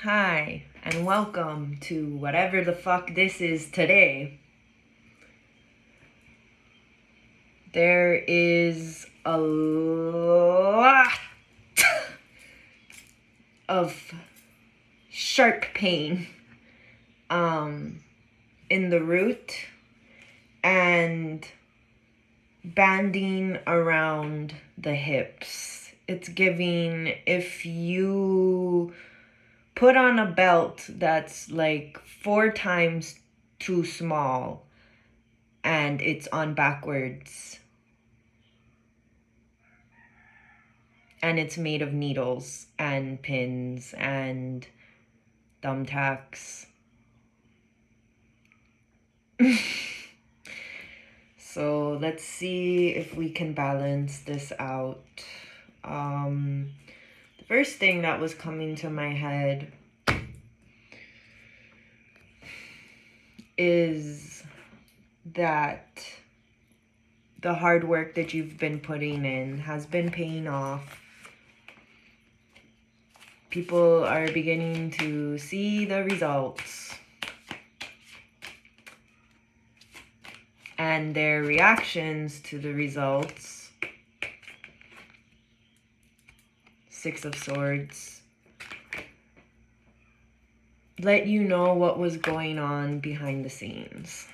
Hi, and welcome to whatever the fuck this is today. There is a lot of sharp pain in the root and banding around the hips. It's giving if you put on a belt that's like 4 times too small and it's on backwards and it's made of needles and pins and thumbtacks. So let's see if we can balance this out. The first thing that was coming to my head is that the hard work that you've been putting in has been paying off. People are beginning to see the results. And their reactions to the results. Six of Swords. Let you know what was going on behind the scenes.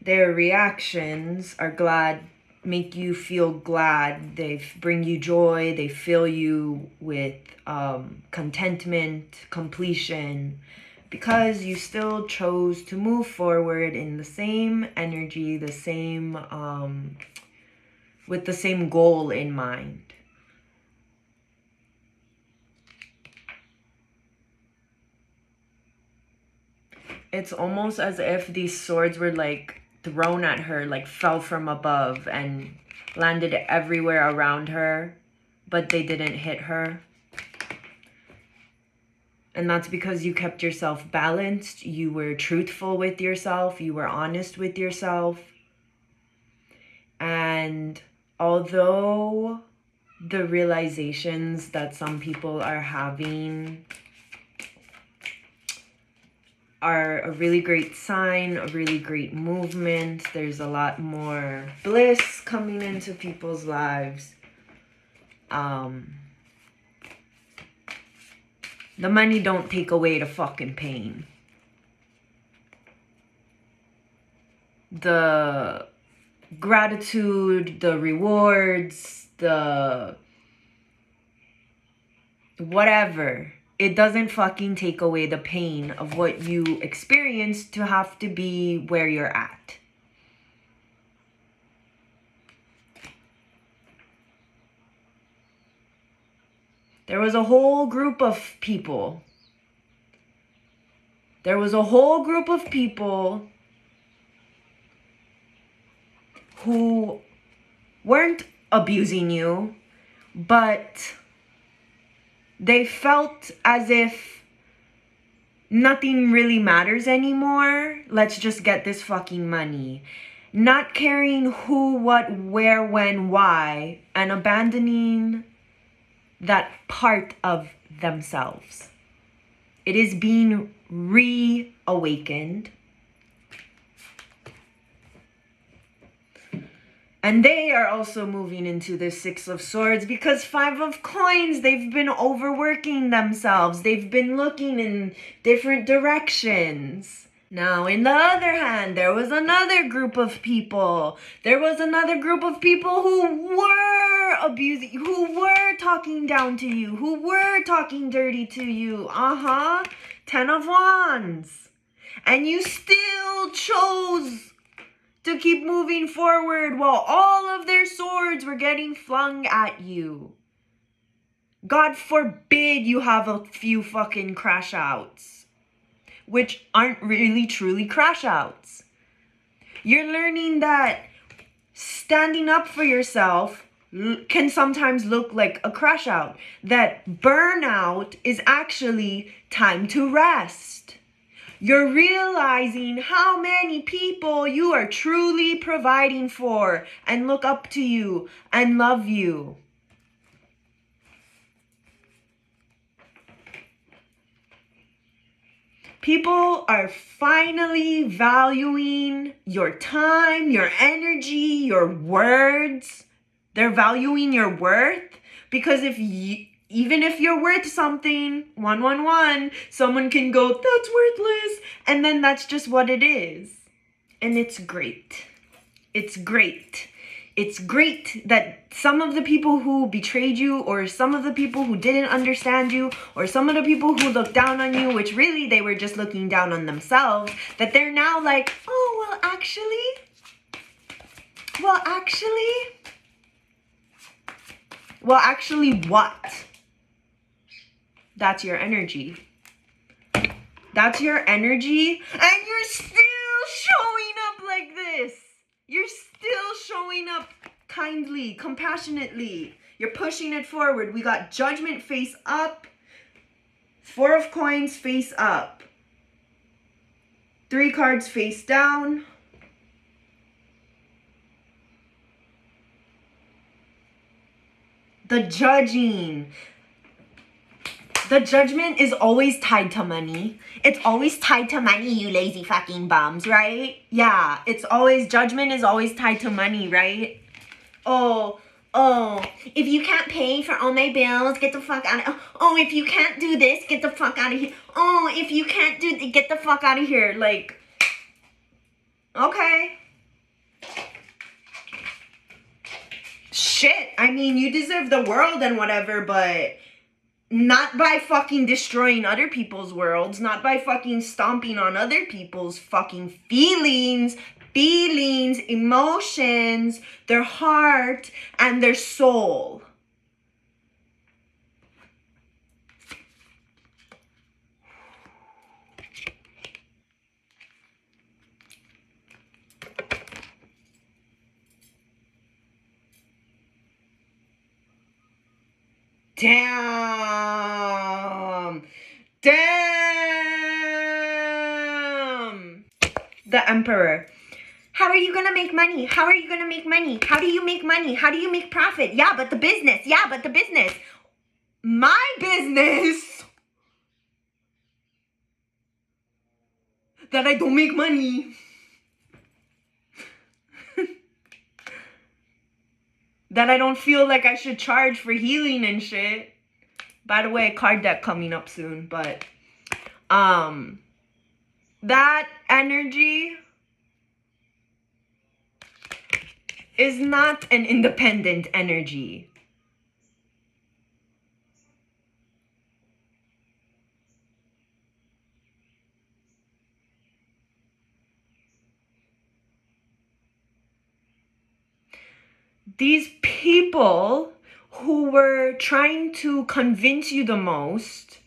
Their reactions are make you feel glad. They bring you joy. They fill you with contentment, completion, because you still chose to move forward in the same energy, the same, with the same goal in mind. It's almost as if these swords were like thrown at her, like fell from above and landed everywhere around her, but they didn't hit her. And that's because you kept yourself balanced. You were truthful with yourself. You were honest with yourself. And although the realizations that some people are having are a really great sign, a really great movement, there's a lot more bliss coming into people's lives. The money don't take away the fucking pain. The gratitude, the rewards, the whatever, it doesn't fucking take away the pain of what you experienced to have to be where you're at. There was a whole group of people. There was a whole group of people who weren't abusing you, but they felt as if nothing really matters anymore. Let's just get this fucking money. Not caring who, what, where, when, why, and abandoning that part of themselves. It is being reawakened. And they are also moving into the Six of Swords because Five of Coins, they've been overworking themselves. They've been looking in different directions. Now, in the other hand, there was another group of people. There was another group of people who were abusing, who were talking down to you, who were talking dirty to you. Ten of Wands. And you still chose to keep moving forward while all of their swords were getting flung at you. God forbid you have a few fucking crash outs, which aren't really truly crash outs. You're learning that standing up for yourself can sometimes look like a crash out. That burnout is actually time to rest. You're realizing how many people you are truly providing for and look up to you and love you. People are finally valuing your time, your energy, your words. They're valuing your worth, because even if you're worth something, 111, someone can go, that's worthless, and then that's just what it is. And it's great. It's great. It's great that some of the people who betrayed you, or some of the people who didn't understand you, or some of the people who looked down on you, which really they were just looking down on themselves, that they're now like, oh, well, actually, what? That's your energy. That's your energy, and you're still showing up like this. You're still showing up kindly, compassionately. You're pushing it forward. We got Judgment face up. 4 of Coins face up. 3 cards face down. The Judging. The Judgment is always tied to money. It's always tied to money, you lazy fucking bums, right? Yeah, Judgment is always tied to money, right? Oh, if you can't pay for all my bills, get the fuck out of... Oh, if you can't do this, get the fuck out of here. Oh, if you can't get the fuck out of here. Like, okay. Shit, I mean, you deserve the world and whatever, but... not by fucking destroying other people's worlds, not by fucking stomping on other people's fucking feelings, emotions, their heart, and their soul. Damn. The Emperor. How are you gonna make money? How are you gonna make money? How do you make money? How do you make profit? Yeah, but the business. My business. That I don't make money. That I don't feel like I should charge for healing and shit. By the way, card deck coming up soon, but that energy is not an independent energy. These people who were trying to convince you the most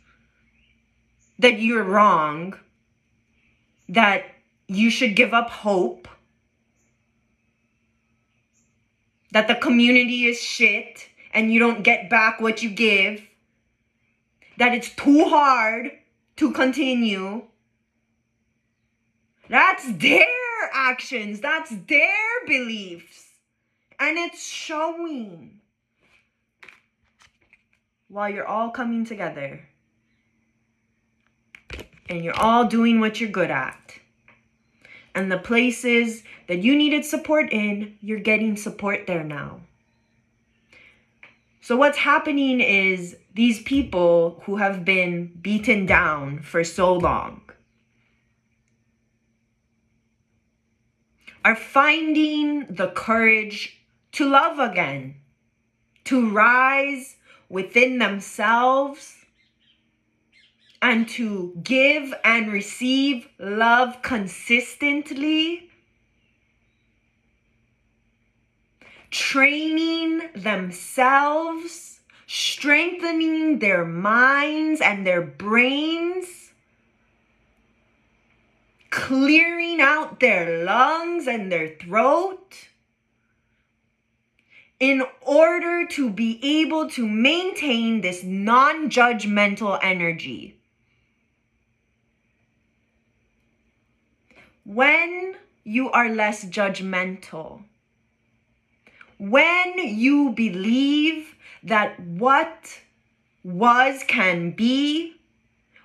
that you're wrong, that you should give up hope, that the community is shit and you don't get back what you give, that it's too hard to continue. That's their actions, that's their beliefs. And it's showing while you're all coming together and you're all doing what you're good at. And the places that you needed support in, you're getting support there now. So what's happening is these people who have been beaten down for so long are finding the courage to love again, to rise within themselves, and to give and receive love consistently, training themselves, strengthening their minds and their brains, clearing out their lungs and their throat, in order to be able to maintain this non-judgmental energy. When you are less judgmental, when you believe that what was can be,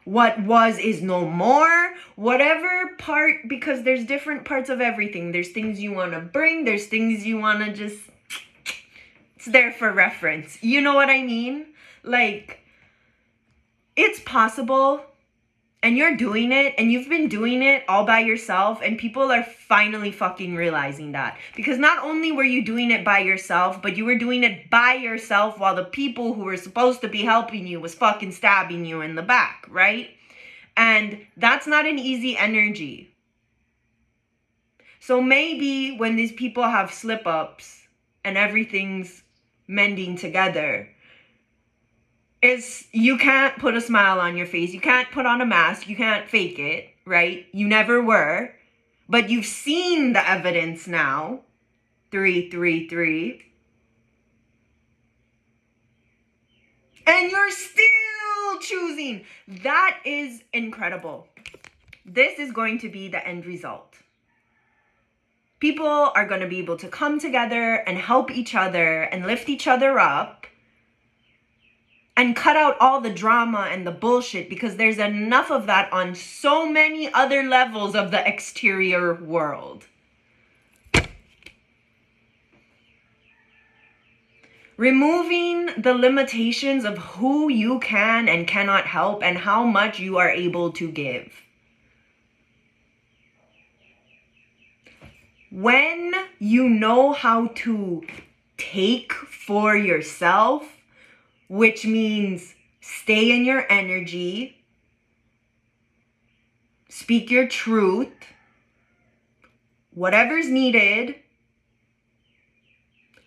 What was is no more. Whatever part, because there's different parts of everything. There's things you want to bring. There's things you want to just... It's there for reference. You know what I mean? Like, it's possible, and you're doing it, and you've been doing it all by yourself, and people are finally fucking realizing that. Because not only were you doing it by yourself, but you were doing it by yourself while the people who were supposed to be helping you was fucking stabbing you in the back, right? And that's not an easy energy. So maybe when these people have slip-ups and everything's mending together, is you can't put a smile on your face. You can't put on a mask. You can't fake it, right? You never were. But you've seen the evidence now. 333. And you're still choosing. That is incredible. This is going to be the end result. People are going to be able to come together and help each other and lift each other up and cut out all the drama and the bullshit, because there's enough of that on so many other levels of the exterior world. Removing the limitations of who you can and cannot help and how much you are able to give. When you know how to take for yourself, which means stay in your energy, speak your truth, whatever's needed,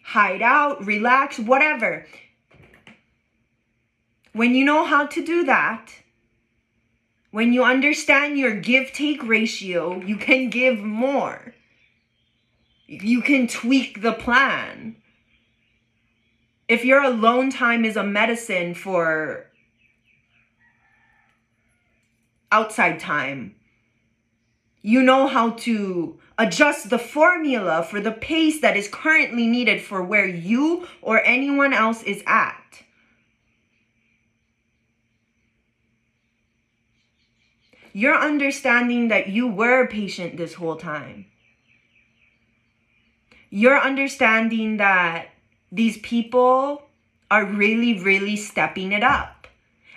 hide out, relax, whatever. When you know how to do that, when you understand your give-take ratio, you can give more. You can tweak the plan. If your alone time is a medicine for outside time, you know how to adjust the formula for the pace that is currently needed for where you or anyone else is at. You're understanding that you were patient this whole time. You're understanding that these people are really, really stepping it up.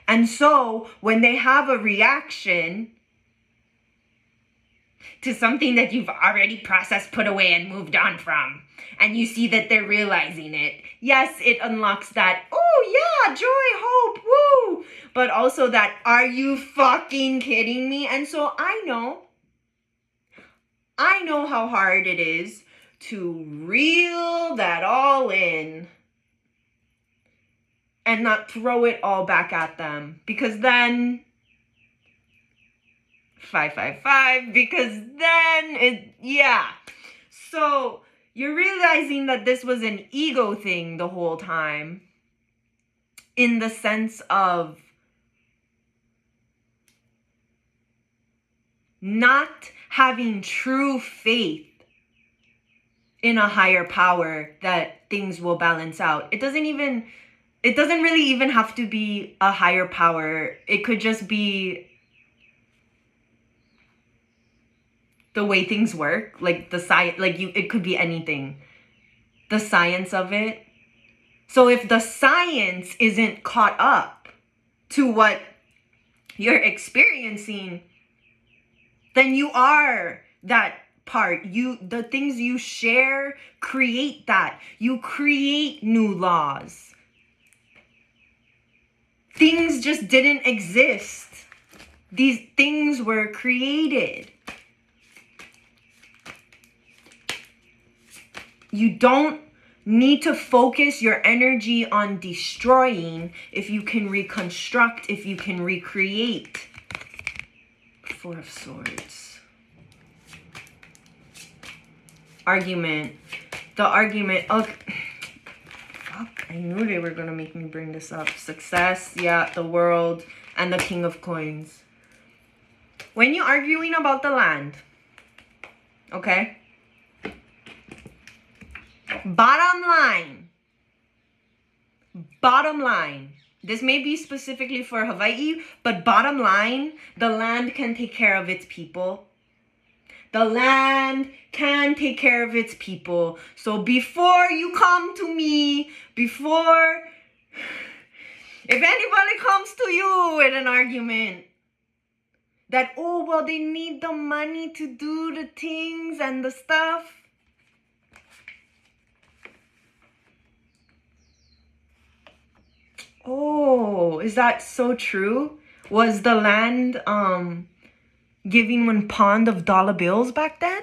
And so when they have a reaction to something that you've already processed, put away, and moved on from, and you see that they're realizing it, yes, it unlocks that, oh yeah, joy, hope, woo, but also that, are you fucking kidding me? And so I know how hard it is to reel that all in and not throw it all back at them, because then 555, because then so you're realizing that this was an ego thing the whole time, in the sense of not having true faith in a higher power that things will balance out. It doesn't really even have to be a higher power. It could just be the way things work, like the science, it could be anything. The science of it. So if the science isn't caught up to what you're experiencing, then you are that part. The things you share create that. You create new laws. Things just didn't exist. These things were created. You don't need to focus your energy on destroying if you can reconstruct, if you can recreate. Four of Swords. Argument. The argument. Okay. Fuck, I knew they were going to make me bring this up. Success, yeah, the world, and the King of Coins. When you're arguing about the land, okay? Bottom line, This may be specifically for Hawaii, but bottom line, the land can take care of its people. The land can take care of its people. So before you come to me, if anybody comes to you with an argument that, oh, well, they need the money to do the things and the stuff. Oh, is that so true? Was the land giving one pond of dollar bills back then?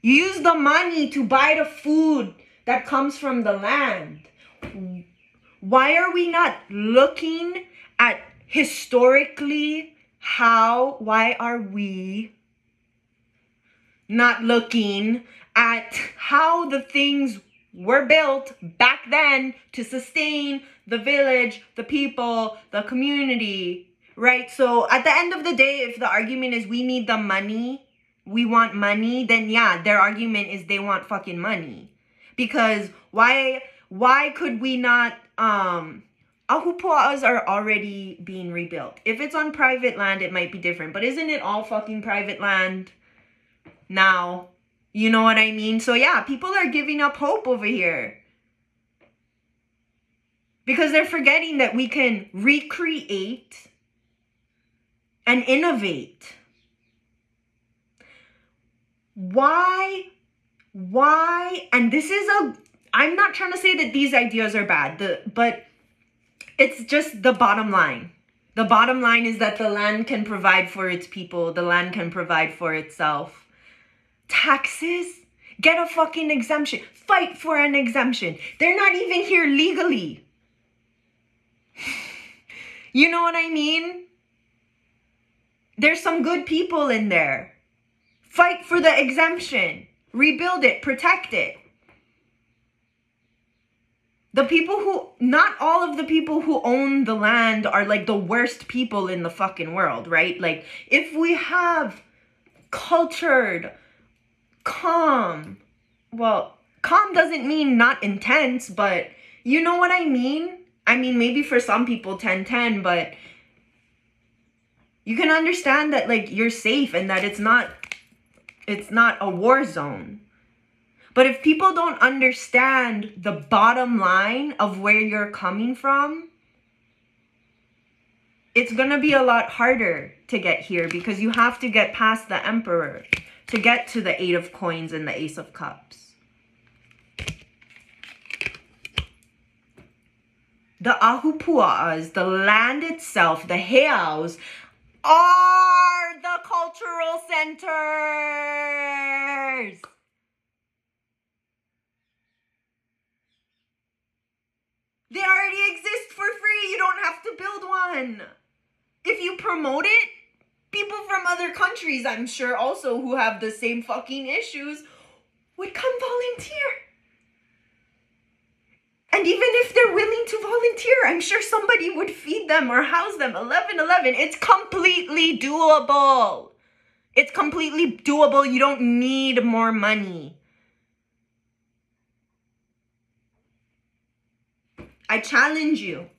You use the money to buy the food that comes from the land. Why are we not looking at historically why are we not looking at how the things were built back then to sustain the village, the people, the community, right? So at the end of the day, if the argument is we need the money, we want money, then yeah, their argument is they want fucking money. Because why could we not, ahupua'as are already being rebuilt. If it's on private land, it might be different, but isn't it all fucking private land now? You know what I mean? So yeah, people are giving up hope over here. Because they're forgetting that we can recreate and innovate. Why? And this is I'm not trying to say that these ideas are bad, but it's just the bottom line. The bottom line is that the land can provide for its people. The land can provide for itself. Taxes? Get a fucking exemption. Fight for an exemption. They're not even here legally. You know what I mean? There's some good people in there. Fight for the exemption. Rebuild it. Protect it. Not all of the people who own the land are like the worst people in the fucking world, right? Like, if we have cultured, calm doesn't mean not intense, but you know what I mean? I mean, maybe for some people 10-10, but you can understand that like you're safe and that it's not a war zone. But if people don't understand the bottom line of where you're coming from, it's going to be a lot harder to get here because you have to get past the emperor to get to the 8 of coins and the Ace of Cups. The ahupua'as, the land itself, the heiaus, are the cultural centers. They already exist for free. You don't have to build one. If you promote it, people from other countries, I'm sure also who have the same fucking issues, would come volunteer. And even if they're willing to volunteer, I'm sure somebody would feed them or house them. 11-11. It's completely doable. It's completely doable. You don't need more money. I challenge you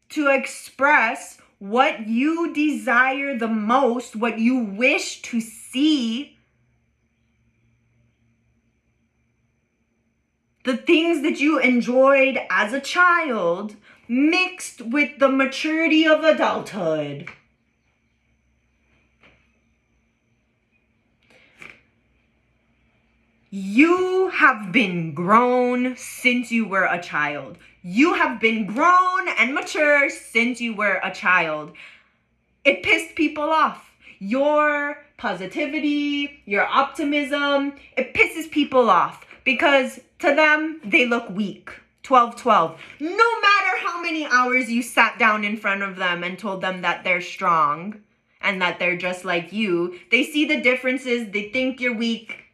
to express what you desire the most, what you wish to see, the things that you enjoyed as a child, mixed with the maturity of adulthood. You have been grown since you were a child. You have been grown and mature since you were a child. It pissed people off. Your positivity, your optimism, it pisses people off because to them, they look weak. 12-12. No matter how many hours you sat down in front of them and told them that they're strong and that they're just like you, they see the differences, they think you're weak.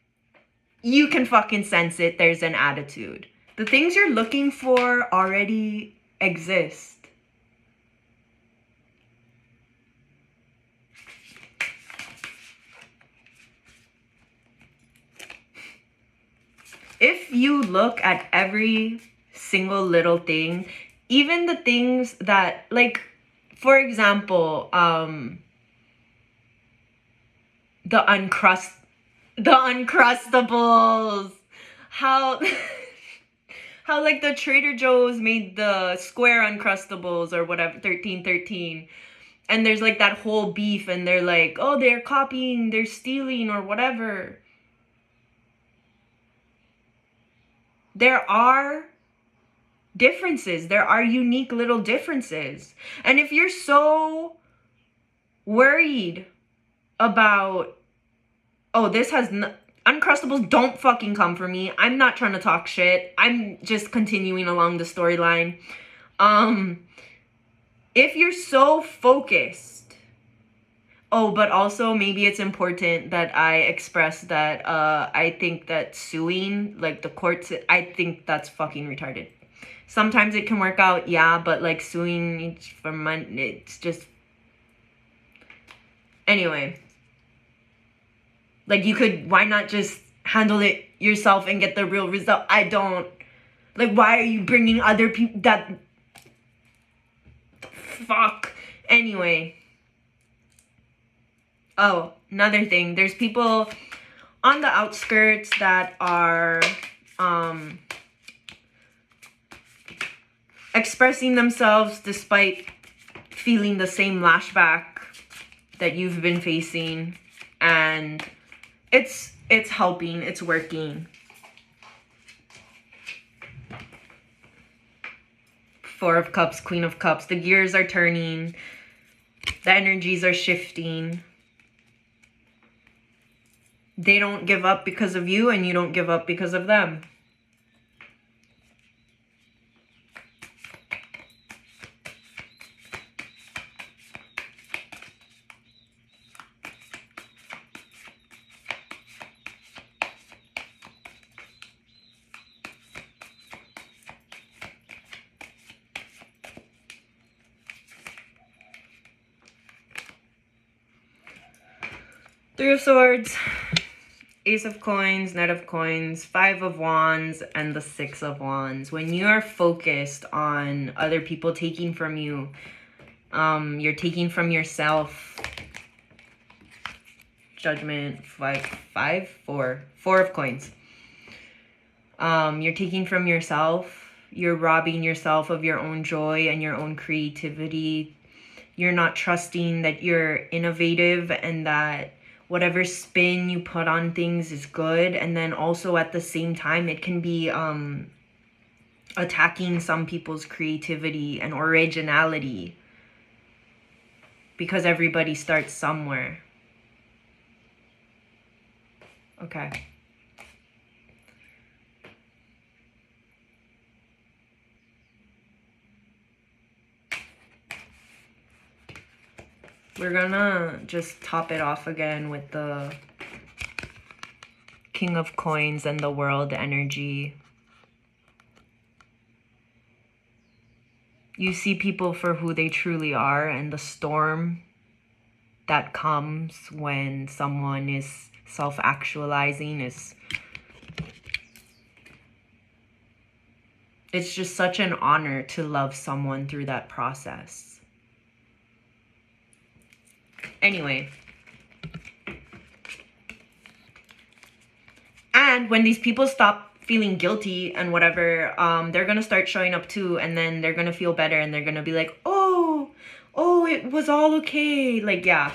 You can fucking sense it. There's an attitude. The things you're looking for already exist. if you look at every single little thing, even the things that, like, for example, the Uncrustables, how how like the Trader Joe's made the square Uncrustables or whatever, 1313, and there's like that whole beef, and they're like, oh, they're copying, they're stealing, or whatever. There are differences. There are unique little differences. And if you're so worried about, oh, this has Uncrustables don't fucking come for me. I'm not trying to talk shit. I'm just continuing along the storyline. If you're so focused, oh, but also maybe it's important that I express that I think that suing, like the courts, I think that's fucking retarded. Sometimes it can work out, yeah, but like suing for money, it's just, anyway. Like, you could, why not just handle it yourself and get the real result? I don't, like, why are you bringing other people, that, fuck. Anyway. Oh, another thing, there's people on the outskirts that are, expressing themselves despite feeling the same lashback that you've been facing, and it's helping, it's working. Four of Cups, Queen of Cups, the gears are turning, the energies are shifting. They don't give up because of you, and you don't give up because of them. Three of Swords, Ace of Coins, Knight of Coins, Five of Wands, and the Six of Wands. When you are focused on other people taking from you, you're taking from yourself. Judgment, four of Coins. You're taking from yourself. You're robbing yourself of your own joy and your own creativity. You're not trusting that you're innovative and that whatever spin you put on things is good. And then also at the same time, it can be attacking some people's creativity and originality, because everybody starts somewhere. Okay. We're gonna just top it off again with the King of Coins and the World energy. You see people for who they truly are, and the storm that comes when someone is self-actualizing is, it's just such an honor to love someone through that process. Anyway. And when these people stop feeling guilty and whatever, they're gonna start showing up too, and then they're gonna feel better, and they're gonna be like, oh, it was all okay. Like, yeah.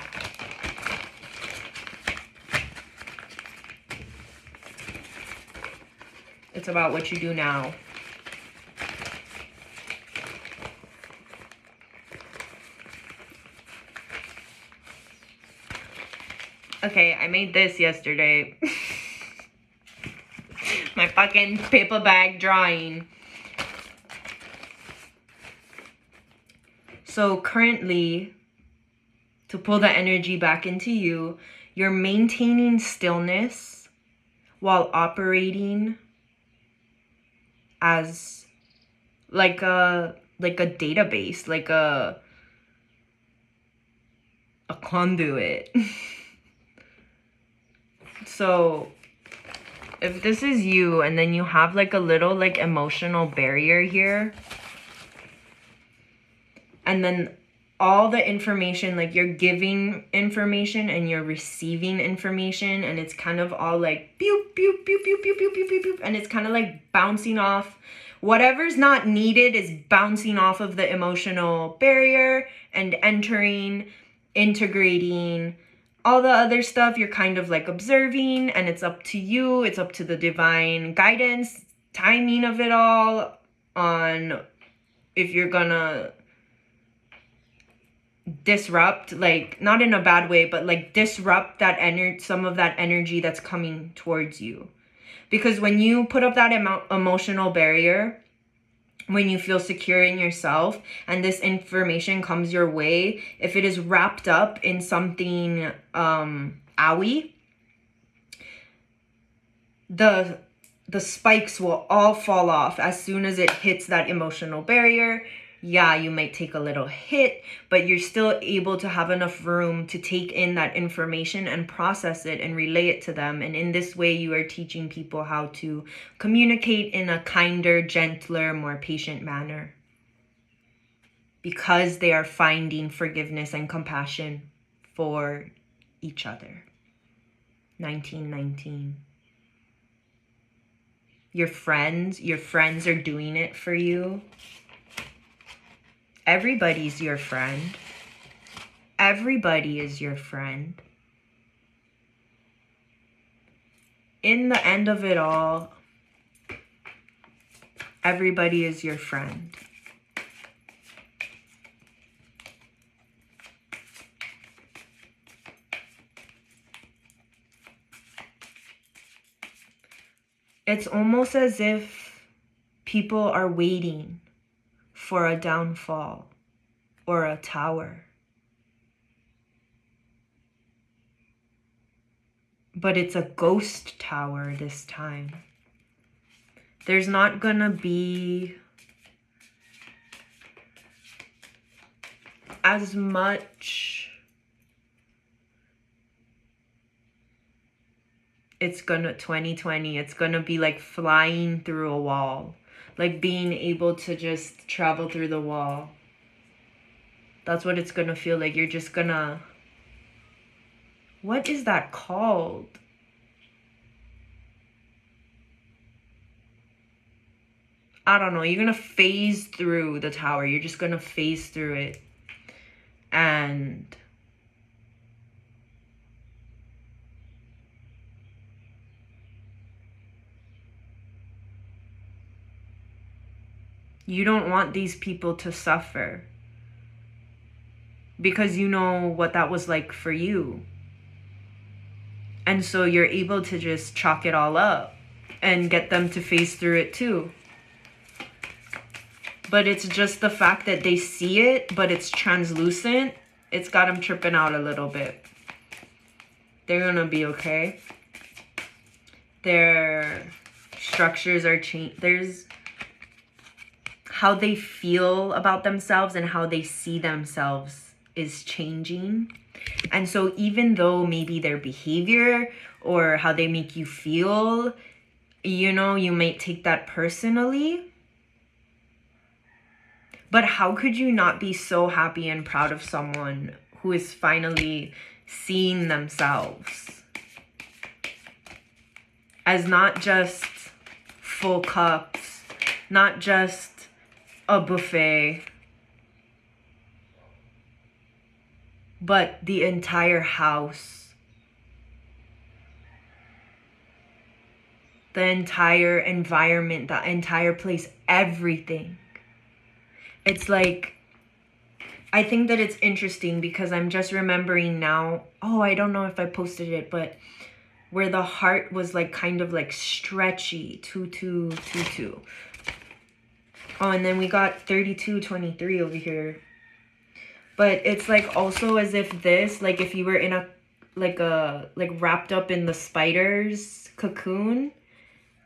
It's about what you do now. Okay, I made this yesterday. My fucking paper bag drawing. So currently, to pull the energy back into you, you're maintaining stillness while operating as like a database, like a conduit. So if this is you and then you have like a little like emotional barrier here, and then all the information, like you're giving information and you're receiving information, and it's kind of all like pew pew pew pew pew pew pew pew pew, and it's kind of like bouncing off. Whatever's not needed is bouncing off of the emotional barrier and entering, integrating. All the other stuff you're kind of like observing, and it's up to you, it's up to the divine guidance, timing of it all, on if you're gonna disrupt, like not in a bad way, but like disrupt that some of that energy that's coming towards you. Because when you put up that emotional barrier, when you feel secure in yourself and this information comes your way, if it is wrapped up in something owie, the spikes will all fall off as soon as it hits that emotional barrier. Yeah, you might take a little hit, but you're still able to have enough room to take in that information and process it and relay it to them. And in this way, you are teaching people how to communicate in a kinder, gentler, more patient manner, because they are finding forgiveness and compassion for each other. 1919. Your friends are doing it for you. Everybody's your friend. Everybody is your friend. In the end of it all, everybody is your friend. It's almost as if people are waiting for a downfall or a tower. But it's a ghost tower this time. There's not gonna be as much. It's gonna 2020, it's gonna be like flying through a wall. Like being able to just travel through the wall. That's what it's gonna feel like. You're just gonna... What is that called? I don't know. You're gonna phase through the tower. You're just gonna phase through it. And... you don't want these people to suffer, because you know what that was like for you. And so you're able to just chalk it all up and get them to face through it too. But it's just the fact that they see it, but it's translucent. It's got them tripping out a little bit. They're gonna be okay. Their structures are changed. There's how they feel about themselves and how they see themselves is changing. And so even though maybe their behavior or how they make you feel, you know, you might take that personally. But how could you not be so happy and proud of someone who is finally seeing themselves as not just full cups, not just a buffet, but the entire house, the entire environment, the entire place, everything. It's like, I think that it's interesting because I'm just remembering now, oh, I don't know if I posted it, but where the heart was like kind of like stretchy, 2222. Oh, and then we got 3223 over here. But it's like also as if this, like if you were in a wrapped up in the spider's cocoon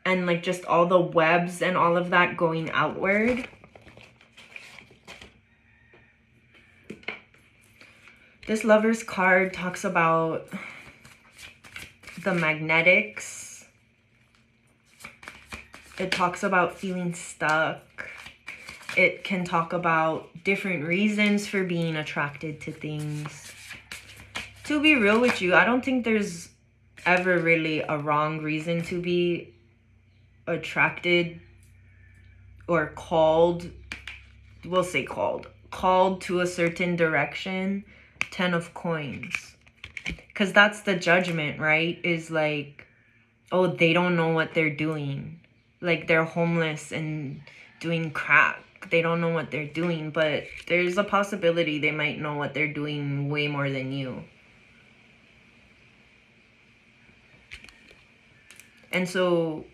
and like just all the webs and all of that going outward. This Lover's card talks about the magnetics It talks about feeling stuck. It can talk about different reasons for being attracted to things. To be real with you, I don't think there's ever really a wrong reason to be attracted or called, we'll say called to a certain direction. 10 of coins. Because that's the judgment, right? Is like, oh, they don't know what they're doing. Like, they're homeless and doing crack. They don't know what they're doing, but there's a possibility they might know what they're doing way more than you. And so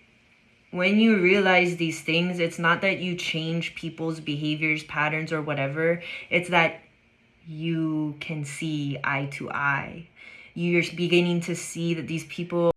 when you realize these things, it's not that you change people's behaviors, patterns, or whatever. It's that you can see eye to eye. You're beginning to see that these people